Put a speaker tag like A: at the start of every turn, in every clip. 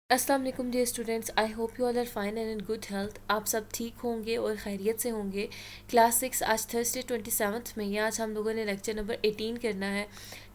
A: अस्सलाम वालेकुम dear students, I hope you all are fine and in good health. आप सब ठीक होंगे और खैरियत से होंगे। क्लास 6 आज थर्सडे 27 में ये आज हम लोगों ने लेक्चर नंबर 18 करना है।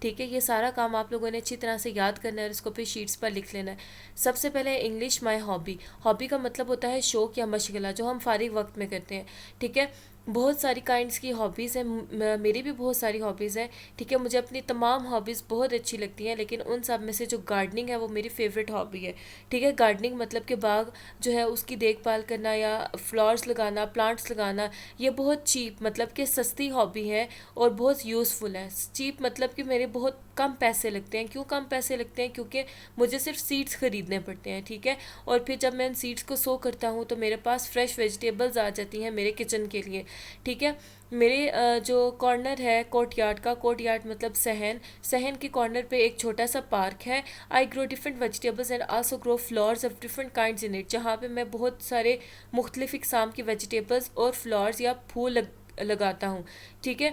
A: ठीक है, ये सारा काम आप लोगों ने अच्छी तरह से याद करना है और इसको फिर शीट्स पर लिख लेना है। सबसे पहले इंग्लिश माई हॉबी। हॉबी का मतलब होता है शौक़ या मशगला जो हम फारिग वक्त में करते हैं। ठीक है, बहुत सारी काइंड्स की हॉबीज़ हैं, मेरी भी बहुत सारी हॉबीज़ हैं। ठीक है, मुझे अपनी तमाम हॉबीज़ बहुत अच्छी लगती हैं, लेकिन उन सब में से जो गार्डनिंग है वो मेरी फेवरेट हॉबी है। ठीक है, गार्डनिंग मतलब कि बाग जो है उसकी देखभाल करना या फ्लावर्स लगाना, प्लांट्स लगाना, ये बहुत चीप मतलब कि सस्ती हॉबी है और बहुत यूज़फुल है। चीप मतलब कि मेरे बहुत कम पैसे लगते हैं। क्यों कम पैसे लगते हैं? क्योंकि मुझे सिर्फ सीड्स ख़रीदने पड़ते हैं। ठीक है, और फिर जब मैं इन सीड्स को सो करता हूँ तो मेरे पास फ्रेश वेजिटेबल्स आ जाती हैं मेरे किचन के लिए। ठीक है, मेरे जो कॉर्नर है कोर्टयार्ड का, कोर्टयार्ड मतलब सहन, सहन के कॉर्नर पे एक छोटा सा पार्क है। I grow different vegetables and also grow flowers of different kinds in it, जहाँ पे मैं बहुत सारे मुख्तलिफ इकसाम की वेजिटेबल्स और फ्लावर्स या फूल लगाता हूँ। ठीक है,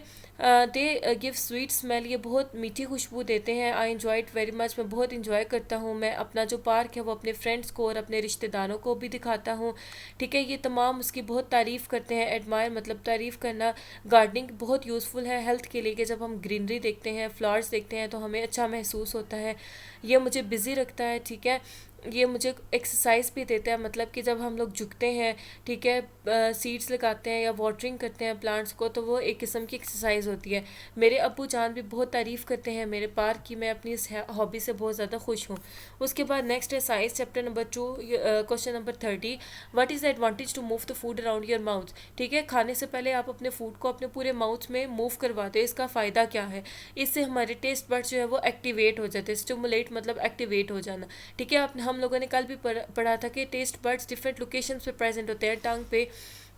A: दे गिव स्वीट स्मेल, ये बहुत मीठी खुशबू देते हैं। I enjoy it very much, मैं बहुत इन्जॉय करता हूँ। मैं अपना जो पार्क है वो अपने फ्रेंड्स को और अपने रिश्तेदारों को भी दिखाता हूँ। ठीक है, ये तमाम उसकी बहुत तारीफ़ करते हैं। एडमायर मतलब तारीफ़ करना। गार्डनिंग बहुत यूज़फुल है हेल्थ के लिए कि जब हम ग्रीनरी देखते हैं, फ्लावर्स देखते हैं तो हमें अच्छा महसूस होता है। ये मुझे बिज़ी रखता है। ठीक है, ये मुझे एक्सरसाइज भी देता है, मतलब कि जब हम लोग झुकते हैं, ठीक है, सीड्स लगाते हैं या वाटरिंग करते हैं प्लांट्स को, तो वो एक किस्म की एक्सरसाइज होती है। मेरे अब्बू जान भी बहुत तारीफ़ करते हैं मेरे पार्क की। मैं अपनी इस हॉबी से बहुत ज़्यादा खुश हूँ। उसके बाद नेक्स्ट है science chapter number 2, question number 30। What is the advantage to move the food around your mouth? ठीक है, खाने से पहले आप अपने फूड को अपने पूरे माउथ में मूव करवाते हो, इसका फ़ायदा क्या है? इससे हमारे टेस्ट बड्स जो है वो एक्टिवेट हो जाते हैं। स्टिमुलेट मतलब एक्टिवेट हो जाना। ठीक है, हम लोगों ने कल भी पढ़ा था कि टेस्ट बड्स डिफरेंट लोकेशंस पे प्रेजेंट होते हैं। टंग पे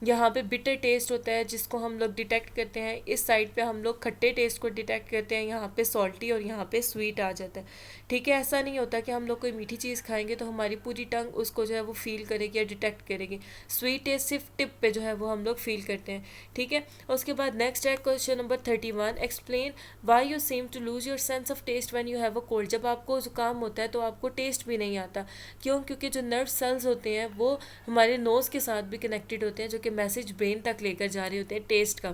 A: यहाँ पे बिटर टेस्ट होता है जिसको हम लोग डिटेक्ट करते हैं। इस साइड पे हम लोग खट्टे टेस्ट को डिटेक्ट करते हैं। यहाँ पे सॉल्टी और यहाँ पे स्वीट आ जाता है। ठीक है, ऐसा नहीं होता कि हम लोग कोई मीठी चीज़ खाएंगे तो हमारी पूरी टंग उसको जो है वो फील करेगी या डिटेक्ट करेगी। स्वीट टेस्ट सिर्फ टिप पे जो है वो हम लोग फील करते हैं। ठीक है, उसके बाद नेक्स्ट है question number 31। Explain why you seem to lose your sense of taste when you have a cold. जब आपको जुकाम होता है तो आपको टेस्ट भी नहीं आता। क्यों? क्योंकि जो नर्व सेल्स होते हैं वो हमारे नोज़ के साथ भी कनेक्टेड होते हैं, जो कि मैसेज ब्रेन तक लेकर जा रहे होते हैं टेस्ट का।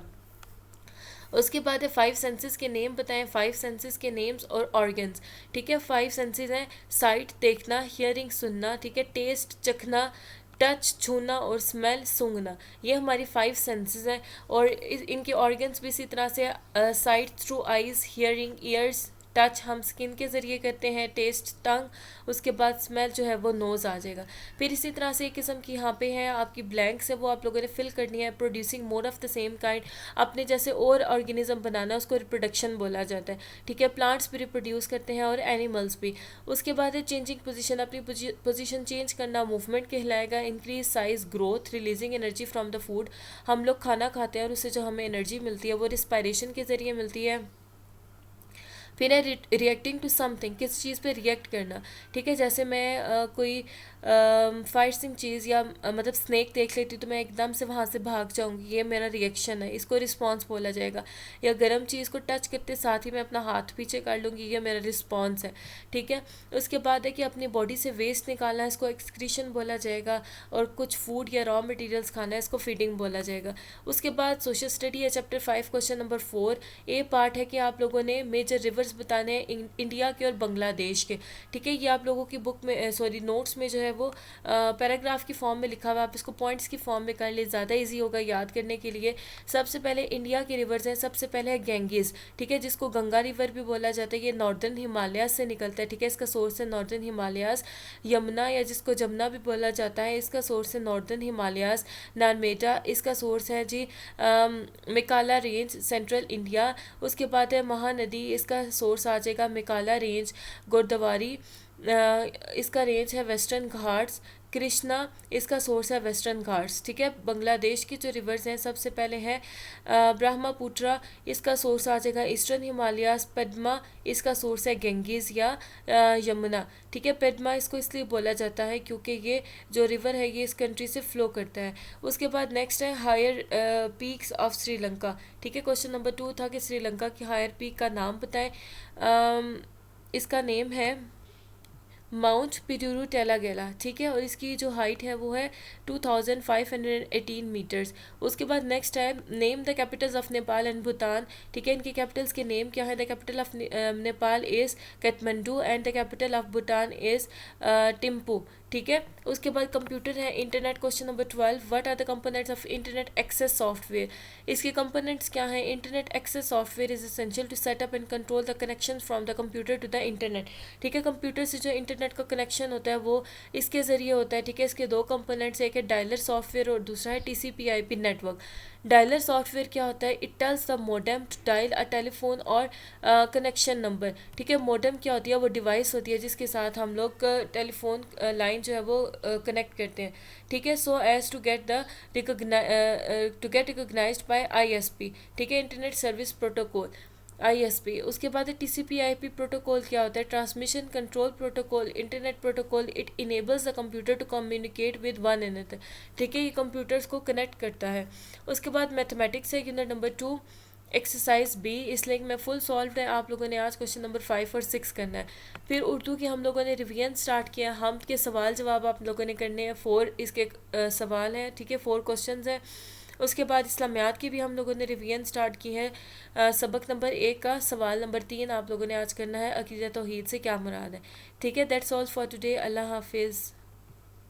A: उसके बाद है 5 सेंसेस के नेम बताएं, 5 सेंसेस के नेम्स और ऑर्गन्स। ठीक है, 5 सेंसेस हैं साइट देखना, हियरिंग सुनना, ठीक है, टेस्ट चखना, टच छूना और स्मेल सूंघना। ये हमारी 5 सेंसेस हैं। और इनके ऑर्गन्स भी इसी तरह से site through eyes, hearing years, touch हम स्किन के ज़रिए करते हैं, टेस्ट टंग, उसके बाद स्मेल जो है वो नोज़ आ जाएगा। फिर इसी तरह से एक किस्म की यहाँ पे है आपकी ब्लैंक्स है, वो आप लोगों ने फिल करनी है। Producing more of the same kind, अपने जैसे और ऑर्गेनिज्म बनाना, उसको रिप्रोडक्शन बोला जाता है। ठीक है, प्लांट्स भी रिप्रोड्यूस करते हैं और एनिमल्स भी। उसके बाद है चेंजिंग पोजिशन, अपनी पोजिशन चेंज करना मूवमेंट कहलाएगा। Increase size growth, releasing energy from the food, हम लोग खाना खाते हैं और उससे जो हमें एनर्जी मिलती है वो रिस्पायरेशन के ज़रिए मिलती है। फिर है रिएक्टिंग टू समथिंग, किस चीज़ पे रिएक्ट करना। ठीक है, जैसे मैं कोई फायरिंग चीज़ या मतलब स्नैक देख लेती हूँ तो मैं एकदम से वहाँ से भाग जाऊँगी, ये मेरा रिएक्शन है, इसको रिस्पॉन्स बोला जाएगा। या गर्म चीज़ को टच करते साथ ही मैं अपना हाथ पीछे कर लूँगी, ये मेरा रिस्पॉन्स है। ठीक है, उसके बाद है कि अपनी बॉडी से वेस्ट निकालना, इसको एक्सक्रीशन बोला जाएगा। और कुछ फूड या रॉ मटेरियल्स खाना है, इसको फीडिंग बोला जाएगा। उसके बाद सोशल स्टडी है चैप्टर 5 क्वेश्चन नंबर 4। ए पार्ट है कि आप लोगों ने मेजर रिवर्स बताने हैं इंडिया के और बांग्लादेश के। ठीक है, ये आप लोगों की बुक में सॉरी नोट्स में जो है वो पैराग्राफ की फॉर्म में लिखा हुआ है, आप इसको पॉइंट्स की फॉर्म में कर ले, ज़्यादा इजी होगा याद करने के लिए। सबसे पहले इंडिया के रिवर्स हैं, सबसे पहले है गैंगेज। ठीक है, जिसको गंगा रिवर भी बोला जाता है, ये नॉर्दर्न हिमालयाज से निकलता है। ठीक है, इसका सोर्स है नॉर्दर्न हिमालयाज। यमुना या जिसको जमुना भी बोला जाता है, इसका सोर्स है नॉर्दर्न हिमालयाज। नर्मदा, इसका सोर्स है जी मेकाला रेंज, सेंट्रल इंडिया। उसके बाद है महानदी, इसका सोर्स आ जाएगा मेकाला रेंज। गोदावरी, इसका रेंज है वेस्टर्न घाट्स। कृष्णा, इसका सोर्स है वेस्टर्न घाट्स। ठीक है, बांग्लादेश की जो रिवर्स हैं सबसे पहले है ब्रह्मपुत्रा, इसका सोर्स आ जाएगा ईस्टर्न हिमालयाज। पद्मा, इसका सोर्स है गंगेज या यमुना। ठीक है, पद्मा इसको इसलिए बोला जाता है क्योंकि ये जो रिवर है ये इस कंट्री से फ्लो करता है। उसके बाद नेक्स्ट है हायर पीक्स ऑफ श्रीलंका। ठीक है, क्वेश्चन नंबर 2 था कि श्रीलंका की हायर पीक का नाम बताएं। इसका नेम है माउंट पिडुरू टेलागेला, ठीक है, और इसकी जो हाइट है वो है 2518 मीटर्स। उसके बाद नेक्स्ट है name the capitals of Nepal and Bhutan, ठीक है, इनके कैपिटल्स के नेम क्या है। The capital of Nepal is Kathmandu and the capital of Bhutan is Thimphu, ठीक है। उसके बाद कंप्यूटर है internet, question number 12, what are the components of internet access software. इसके कंपोनेंट्स क्या हैं। Internet access software is essential to set up and control the connection from the computer to the internet, ठीक है। Computer से जो internet का connection होता है वो इसके ज़रिए होता है, ठीक है। इसके दो कंपोनेंट्स, एक है डायलर सॉफ्टवेयर और दूसरा है TCP/IP नेटवर्क। डायलर सॉफ्टवेयर क्या होता है। It tells the modem to dial a telephone और कनेक्शन नंबर, ठीक है। मोडेम क्या होती है, वो डिवाइस होती है जिसके साथ हम लोग टेलीफोन लाइन जो है वो कनेक्ट करते हैं, ठीक है। So as to get the recognised by ISP, ठीक है, इंटरनेट सर्विस प्रोटोकॉल, ISP। उसके बाद TCP/IP प्रोटोकॉल क्या होता है। Transmission control protocol, internet protocol. It enables the computer to communicate with one another, ठीक है, ये कंप्यूटर्स को कनेक्ट करता है। उसके बाद मैथमेटिक्स है यूनिट नंबर 2 एक्सरसाइज B, इसलिए मैं फुल सॉल्व है। आप लोगों ने आज क्वेश्चन नंबर 5 और 6 करना है। फिर उर्दू की हम लोगों ने रिवीजन स्टार्ट किया। हम के सवाल जवाब आप लोगों ने करने हैं। 4 इसके सवाल हैं, ठीक है, 4 क्वेश्चंस हैं। उसके बाद इस्लामियात की भी हम लोगों ने रिवीजन स्टार्ट की है। सबक नंबर 1 का सवाल नंबर 3 आप लोगों ने आज करना है, अकीदा तौहीद से क्या मुराद है, ठीक है। That's all for today. अल्लाह हाफिज़।